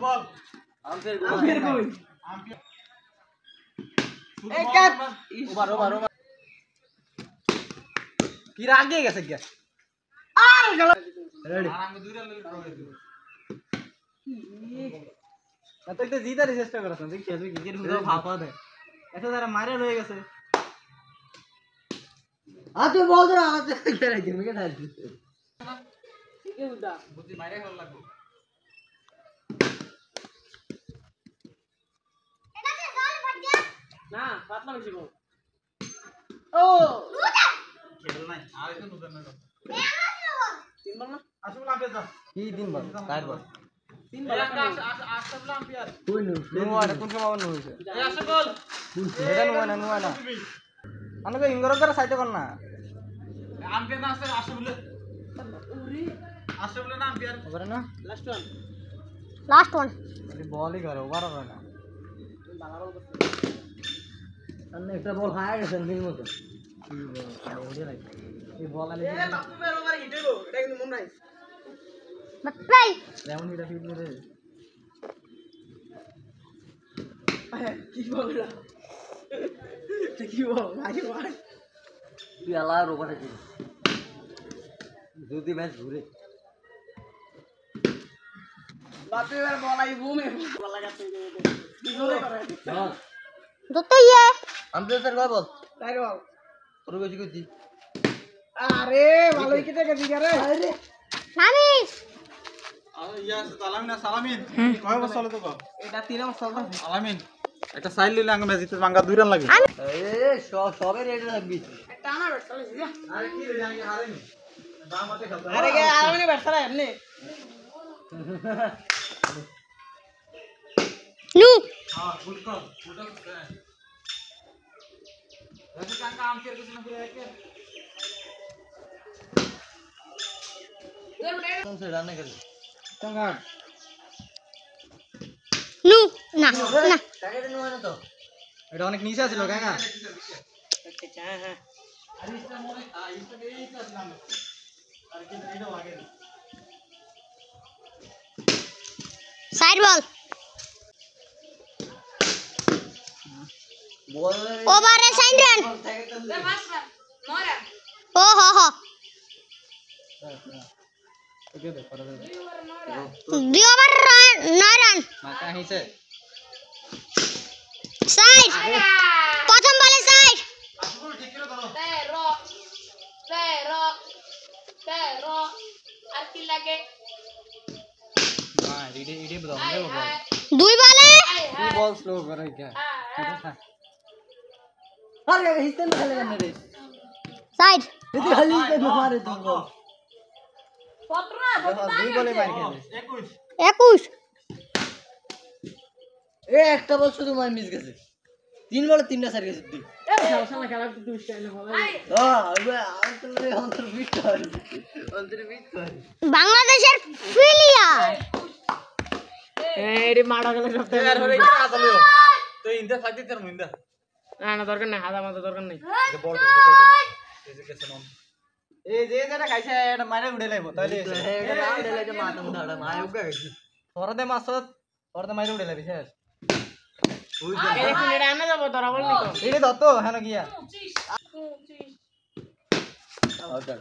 বল umpire কই এই কাট over কি রাগে গেছে কি আর রেডি আর আমি দুইটা লগে ড্র হয়ে দিব এত একটা জিতার চেষ্টা করছ দেখ খেলবে ক্রিকেট পুরো ভাপা দেয় এত যারা মারে রয়ে গেছে আ তুই বল ধর আমাকে খেলা গেম কে ঢাল দিতে কি উদা বুদ্ধি মারে হল লাগবে এটা তে জল পড় গয়া না পাতলা বেশি বল ও খেল নাই আর এটা নুদন না তিন বল না আসল আম্পায়ার যা কি তিন বল চার বল তিন বল আসল আম্পায়ার কই নুয়া কোন সময় নো হইছে এই আসল বল এটা নুয়া না আনকে ইংগর করে সাইড কর না আম্পায়ার না আছে আসল বলে ওরে আসল বলে না আম্পায়ার ওরে না লাস্ট ওয়ান আরে বল ই করো ওভার হবে না বালা বল করতে अन्ने একটা বল হাই গেছে নীল মতো কি বল ওরে রাখ এই বল আলে এ বাপু বের ওভার হিট হইলো এটা কিন্তু মন নাই বাপ্পাই যেমন এটা ফিট করে কি বললা কি বল আরে মার তুই আলা ওভার হিট যদি ম্যাচ ঘুরে বাপু বের বল আই বুমে বল লাগাতে কি করে বল দতে ये আম্পায়ার স্যার কয় বল তাই বল ওরে বেশি কইছি আরে ভালোই কি থেকে দিগা রে আরে নামিস আরে ইয়াস সালামিন কয় বল চলে তো কো এটা তিন নম্বর চলতা সালামিন একটা সাইড লইলে আঙ্গ ম্যাচ জিতে ভাঙা 2 রান লাগে এ সবে রেডি থাকবি টানা ব্যাট চলে যা আরে কি রে জানি হারেনি দাম মতে খেলতে আরে কে আরামে ব্যাট চালা এমনি नु हां गुड कॉल ऐसे काम कर कुछ ना फिर के कौन से रान कर चंगा नु ना ना টাকা দেন না তো এটা অনেক নিচে ছিল কাকা আচ্ছা হ্যাঁ আরে এটা মনে এটা এই আসলাম আর কি এটা লাগে साइड बॉल বল ओवर है साइड रन ओ हो ओके दे पर दे 2 ओवर 9 रन माका ही से साइड प्रथम बॉले साइड আসল ঠিক করে ধরো pero আর কি লাগে हां इडे बताओ बॉल 2 बॉले ये बॉल स्लो कर क्या अरे हिस्से में खेलेगा मेरे साइड इतनी हल्ली से मारे तुम बॉल 17 দুই বলে মার খেলে 21 এ একটা বল শুধু মার মিস গেছে তিন বলে তিনটা সার গেছে তুই ए শালা খেলা তুই স্টাইল ভালো হ্যাঁ অন্তর্বিট করে বাংলাদেশের প্লেয়ার এরি মারা গেল সব তৈরি হয়ে গেছে আসলে তো ইন্দা থাকতে তোর মুইন্দা না দরকার নাই হাদা মাথা দরকার নাই যে বল এই যে কেছে নাম এই যে যেটা খাইছে এটা মারে উড়ে লাইব তাহলে এটা না দিলে যে মাথা মুড়া মায় উগা গেছে তোরদে মাছত তোরদে মারে উড়ে লাইবি শেষ ওই এখন এটা আনা যাব তোরা বল নি তো এই দত্ত হেন গিয়া 25 যে